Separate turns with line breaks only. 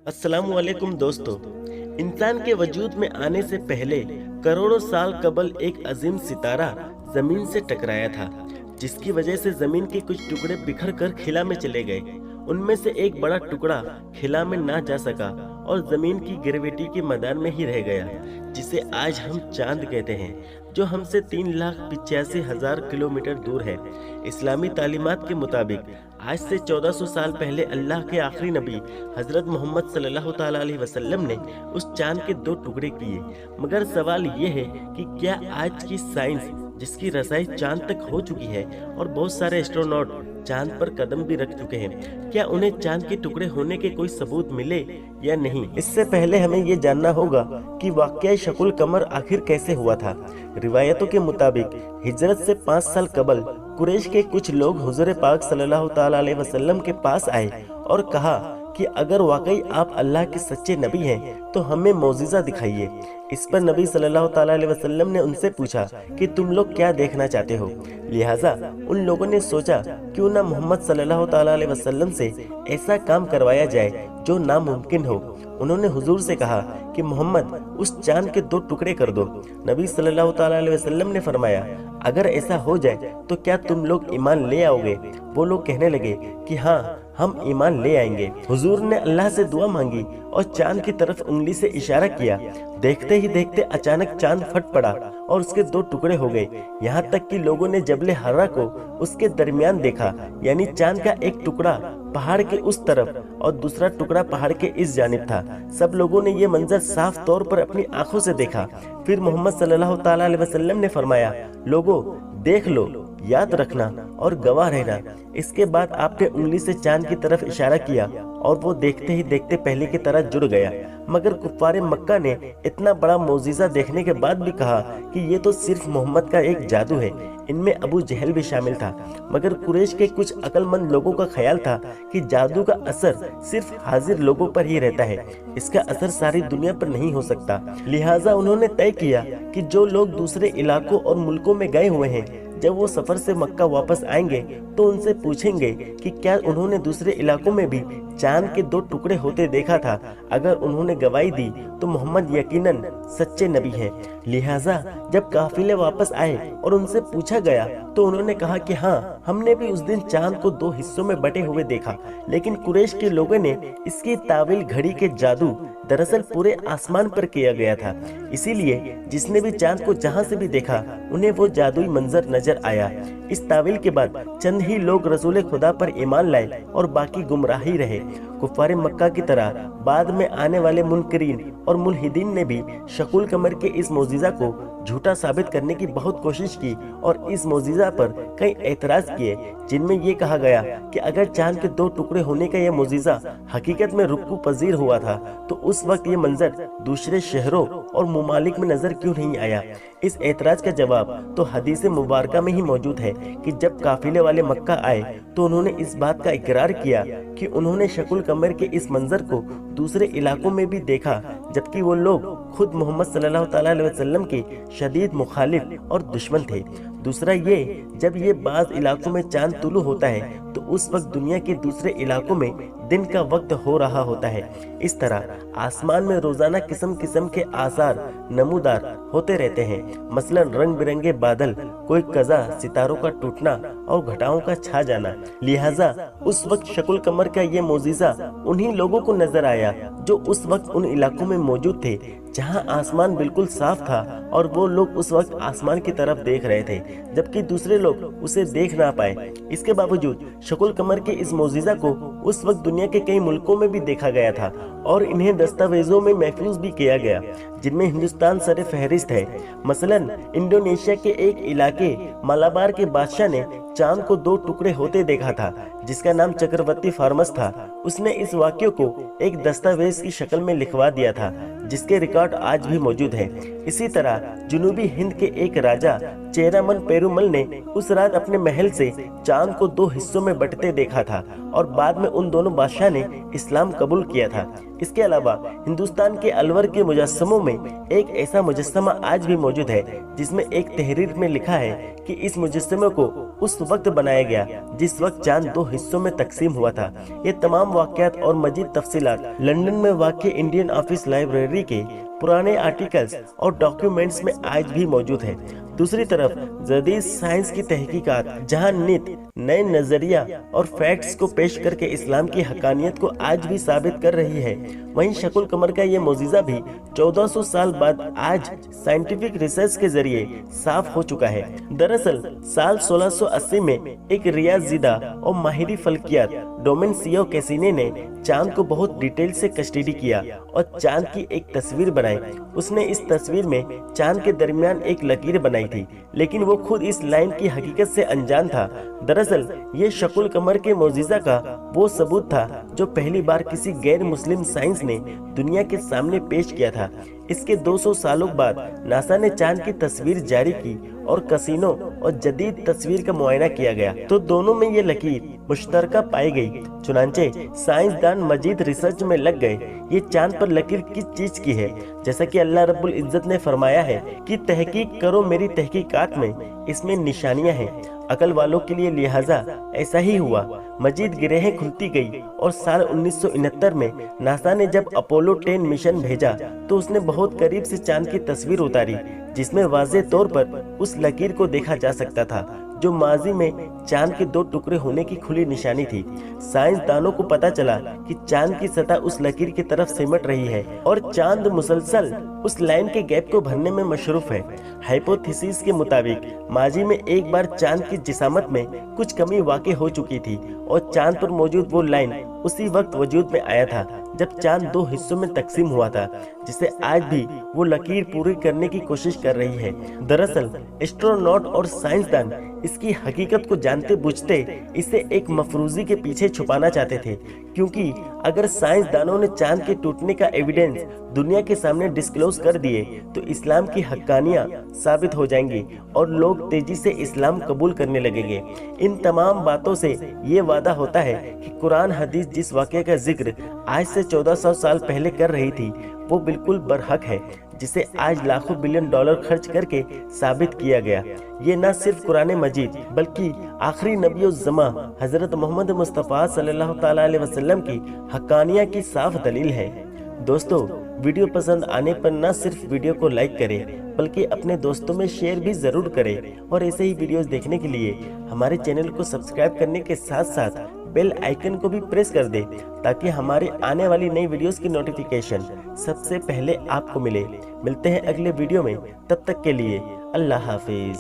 अस्सलाम वालेकुम दोस्तों। इंसान के वजूद में आने से पहले करोड़ों साल कबल एक अजीम सितारा जमीन से टकराया था, जिसकी वजह से जमीन के कुछ टुकड़े बिखर कर खिला में चले गए। उनमें से एक बड़ा टुकड़ा खिला में ना जा सका और जमीन की ग्रेविटी के मैदान में ही रह गया, जिसे आज हम चांद कहते हैं, जो हमसे 3,85,000 किलोमीटर दूर है। इस्लामी तालीमात के मुताबिक आज से 1400 साल पहले अल्लाह के आखिरी नबी हजरत मोहम्मद सल्लल्लाहु ताला अलैहि वसल्लम ने उस चांद के 2 टुकड़े किए। मगर सवाल ये है कि क्या आज की साइंस, जिसकी रसाई चांद तक हो चुकी है और बहुत सारे एस्ट्रोनॉट चांद पर कदम भी रख चुके हैं, क्या उन्हें चांद के टुकड़े होने के कोई सबूत मिले या नहीं? इससे पहले हमें ये जानना होगा कि वाक़या शकुल कमर आखिर कैसे हुआ था। रिवायतों के मुताबिक हिजरत से 5 साल कबल कुरैश के कुछ लोग हुजूर पाक सल्लल्लाहु ताला अलैहि वसल्लम के पास आए और कहा कि अगर वाकई आप अल्लाह के सच्चे नबी हैं तो हमें मौजिज़ा दिखाइए। इस पर नबी सल्लल्लाहु ताला अलैहि वसल्लम ने उनसे पूछा कि तुम लोग क्या देखना चाहते हो। लिहाजा उन लोगों ने सोचा क्यों ना मोहम्मद सल्लल्लाहु ताला अलैहि वसल्लम से ऐसा काम करवाया जाए जो नामुमकिन हो। उन्होंने हुजूर से कहा कि मोहम्मद, उस चांद के 2 टुकड़े कर दो। नबी सल्लल्लाहु ताला अलैहि वसल्लम ने फरमाया, अगर ऐसा हो जाए तो क्या तुम लोग ईमान ले आओगे? वो लोग कहने लगे कि हाँ, हम ईमान ले आएंगे। हुजूर ने अल्लाह से दुआ मांगी और चांद की तरफ उंगली से इशारा किया। देखते ही देखते अचानक चांद फट पड़ा और उसके 2 टुकड़े हो गए। यहाँ तक कि लोगों ने जबले हर्रा को उसके दरमियान देखा, यानी चांद का एक टुकड़ा पहाड़ के उस तरफ और दूसरा टुकड़ा पहाड़ के इस जानिब था। सब लोगों ने ये मंजर साफ तौर पर अपनी आंखों से देखा। फिर मोहम्मद सल्लल्लाहु ताला अलैहि वसल्लम ने फरमाया, लोगों देख लो, याद रखना और गवाह रहना। इसके बाद आपने उंगली से चांद की तरफ इशारा किया और वो देखते ही देखते पहले की तरह जुड़ गया। मगर कुफ्फारे मक्का ने इतना बड़ा मौजिज़ा देखने के बाद भी कहा कि ये तो सिर्फ मोहम्मद का एक जादू है। इनमें अबू जहल भी शामिल था। मगर कुरैश के कुछ अक्लमंद लोगों का ख्याल था कि जादू का असर सिर्फ हाजिर लोगों पर ही रहता है, इसका असर सारी दुनिया पर नहीं हो सकता। लिहाजा उन्होंने तय किया कि जो लोग दूसरे इलाकों और मुल्कों में गए हुए हैं, जब वो सफर से मक्का वापस आएंगे तो उनसे पूछेंगे कि क्या उन्होंने दूसरे इलाकों में भी चांद के 2 टुकड़े होते देखा था। अगर उन्होंने गवाही दी तो मोहम्मद यकीनन सच्चे नबी हैं। लिहाजा जब काफिले वापस आए और उनसे पूछा गया तो उन्होंने कहा कि हाँ, हमने भी उस दिन चांद को 2 हिस्सों में बटे हुए देखा। लेकिन कुरैश के लोगों ने इसकी तावील घड़ी के जादू दरअसल पूरे आसमान पर किया गया था। इसीलिए जिसने भी चांद को जहां से भी देखा उन्हें वो जादुई मंजर नजर आया। इस तावील के बाद चंद ही लोग रसूल खुदा पर ईमान लाए और बाकी गुमराही रहे। कुफ्फारे मक्का की तरह बाद में आने वाले मुनकरीन और मुल्हिदीन ने भी शकुल कमर के इस मौजिज़ा को झूठा साबित करने की बहुत कोशिश की और इस मौजिज़ा पर कई एतराज किए, जिनमें ये कहा गया कि अगर चांद के 2 टुकड़े होने का यह मौजिज़ा हकीकत में रुकू पजीर हुआ था तो उस वक्त ये मंजर दूसरे शहरों और मुमालिक में नजर क्यों नहीं आया। इस एतराज का जवाब तो हदीस मुबारका में ही मौजूद है कि जब काफिले वाले मक्का आए तो उन्होंने इस बात का इकरार किया कि उन्होंने शकुल कमर के इस मंजर को दूसरे इलाकों में भी देखा, जबकि वो लोग खुद मोहम्मद सल्लल्लाहु ताला अलैहि वसल्लम के शदीद मुखालिफ और दुश्मन थे। दूसरा ये, जब ये बाज़ इलाकों में चांद तुलू होता है तो उस वक्त दुनिया के दूसरे इलाकों में दिन का वक्त हो रहा होता है। इस तरह आसमान में रोजाना किस्म किस्म के आसार नमूदार होते रहते हैं, मसलन रंग बिरंगे बादल, कोई कज़ा, सितारों का टूटना और घटाओं का छा जाना। लिहाजा उस वक्त शकुल कमर का ये मौजिज़ा उन्हीं लोगों को नजर आया जो उस वक्त उन इलाकों में मौजूद थे जहां आसमान बिल्कुल साफ था और वो लोग उस वक्त आसमान की तरफ देख रहे थे, जबकि दूसरे लोग उसे देख ना पाए। इसके बावजूद शकुल कमर के इस मौजिज़ा को उस वक्त दुनिया के कई मुल्कों में भी देखा गया था और इन्हें दस्तावेजों में महफूज भी किया गया, जिनमें हिंदुस्तान सर फहरिस्त है। मसलन इंडोनेशिया के एक इलाके मलाबार के बादशाह ने चांद को 2 टुकड़े होते देखा था, जिसका नाम चक्रवर्ती फार्मस था। उसने इस वाक्य को एक दस्तावेज की शक्ल में लिखवा दिया था, जिसके रिकॉर्ड आज भी मौजूद है। इसी तरह जुनूबी हिंद के एक राजा चेरामन पेरुमल ने उस रात अपने महल से चांद को 2 हिस्सों में बंटते देखा था और बाद में उन दोनों बादशाह ने इस्लाम कबूल किया था। इसके अलावा हिंदुस्तान के अलवर के मुजस्समों में एक ऐसा मुजस्समा आज भी मौजूद है जिसमें एक तहरीर में लिखा है कि इस मुजस्समे को उस वक्त बनाया गया जिस वक्त चांद 2 हिस्सों में तकसीम हुआ था। ये तमाम वाक़यात और मजीद तफसीलात लंदन में वाक़ इंडियन ऑफिस लाइब्रेरी के पुराने आर्टिकल्स और डॉक्यूमेंट्स में आज भी मौजूद है। दूसरी तरफ जदीद साइंस की तहकीकात जहां नित नए नजरिया और फैक्ट्स को पेश करके इस्लाम की हकानियत को आज भी साबित कर रही है, वहीं शकुल कमर का ये मोजिज़ा भी 1400 साल बाद आज साइंटिफिक रिसर्च के जरिए साफ हो चुका है। दरअसल साल 1680 में एक रियाज़िदा और माहिरी फल्कियात डोमेनसियो कैसिने ने चांद को बहुत डिटेल से कस्टडी किया और चांद की एक तस्वीर बनाई। उसने इस तस्वीर में चांद के दरमियान एक लकीर बनाई थी, लेकिन वो खुद इस लाइन की हकीकत से अनजान था। दरअसल ये शकुल कमर के मोजिज़ा का वो सबूत था जो पहली बार किसी गैर मुस्लिम साइंस ने दुनिया के सामने पेश किया था। इसके 200 सालों बाद नासा ने चांद की तस्वीर जारी की और कसीनो और जदीद तस्वीर का मुआयना किया गया तो दोनों में ये लकीर मुश्तरका पाई गई। चुनांचे साइंसदान मजीद रिसर्च में लग गए ये चांद पर लकीर किस चीज की है। जैसा कि अल्लाह रब्बुल इज्जत ने फरमाया है कि तहकीक करो मेरी तहकीकात में, इसमें निशानियां हैं अकल वालों के लिए, लिहाजा ऐसा ही हुआ। मजीद गिरहें खुलती गई और साल 1969 में नासा ने जब अपोलो 10 मिशन भेजा तो उसने बहुत करीब से चांद की तस्वीर उतारी जिसमें वाज़े तौर पर उस लकीर को देखा जा सकता था जो माजी में चांद के 2 टुकड़े होने की खुली निशानी थी। साइंसदानों को पता चला कि चांद की सतह उस लकीर की तरफ सिमट रही है और चांद मुसलसल उस लाइन के गैप को भरने में मशरूफ है। हाइपोथेसिस के मुताबिक माजी में एक बार चांद की जिसामत में कुछ कमी वाक़ई हो चुकी थी और चांद पर मौजूद वो लाइन उसी वक्त वजूद में आया था जब चांद 2 हिस्सों में तकसीम हुआ था, जिसे आज भी वो लकीर पूरी करने की कोशिश कर रही है। दरअसल एस्ट्रोनॉट और साइंसदान इसकी हकीकत को जानते बूझते इसे एक मफरूजी के पीछे छुपाना चाहते थे, क्योंकि अगर साइंसदानों ने चांद के टूटने का एविडेंस दुनिया के सामने डिस्क्लोज कर दिए तो इस्लाम की हक्कानियां साबित हो जाएंगी और लोग तेजी से इस्लाम कबूल करने लगेंगे। इन तमाम बातों से ये वादा होता है कि कुरान हदीस जिस वाक़े का जिक्र आज से 1400 साल पहले कर रही थी वो बिल्कुल बरहक है, जिसे आज लाखों बिलियन डॉलर खर्च करके साबित किया गया। ये न सिर्फ कुरान मजीद बल्कि आखिरी नबी-उज़्ज़मा हजरत मोहम्मद मुस्तफ़ा सल्लल्लाहु तआला अलैहि वसल्लम की हक्कानिया की साफ दलील है। दोस्तों, वीडियो पसंद आने पर न सिर्फ वीडियो को लाइक करें बल्कि अपने दोस्तों में शेयर भी जरूर करें और ऐसे ही वीडियोस देखने के लिए हमारे चैनल को सब्सक्राइब करने के साथ साथ बेल आइकन को भी प्रेस कर दें ताकि हमारे आने वाली नई वीडियोस की नोटिफिकेशन सबसे पहले आपको मिले। मिलते हैं अगले वीडियो में, तब तक के लिए अल्लाह हाफिज।